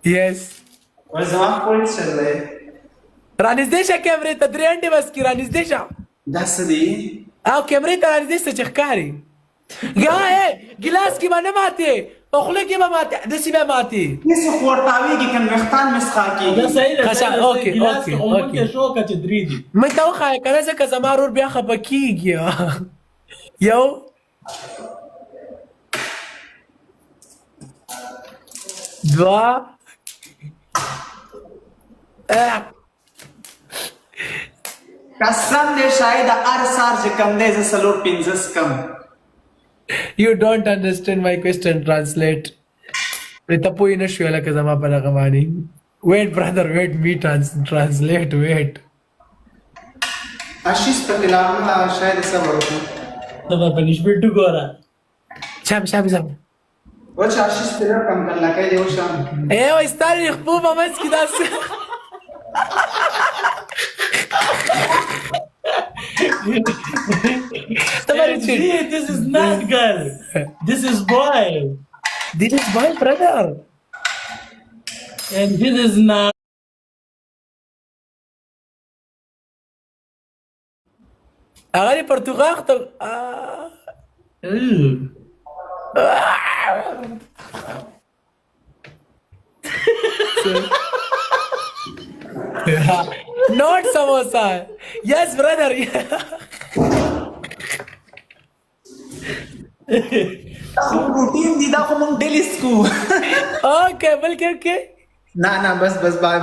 Yes. وزمان پوینټ چللی رانږدې شه کیمرې ته 3 انډې بس کې رانږدې شه دا څه دي او کیمرې ته رانږدې شه چې ښکاري ګلاس کې به نه ماتې په خوله کې به ماتې داسې به ماتې هېڅ خو ورته تاویږي که مې ویښتان مې څښا دا کېږي صحیح ده ښه، صحیح ده اوکې، ګیلاس اوکې، کې عموماً اوکې. کې شو که چې 3 دي مې ته وښایه که نه ځکه زما ورور بیا خفه کېږي یو دوه قسم دې شاید هر سهار چې کم دی زه 4-5 څکم You don't understand my question. Translate. ته پوه نه شوې لکه زما په دغه باندې. Wait brother, wait me translate, wait. اشیس پکې لا هم شاید صبر وکړو ته به پنشمنټ وګوره شام. وچ اشیس پرې کم کړه لکه دې وشم وای ستارې خپو په منځ کې داسې. ته ولې چې Gee, this is not girl. This is boy. This is my brother. And this is not. هغه دې پرتګال ته Ew. Not samosa. Yes brother. روټین دي دا خو مونږ ډیلی سکو Okay, بلکې okay. نه بس بای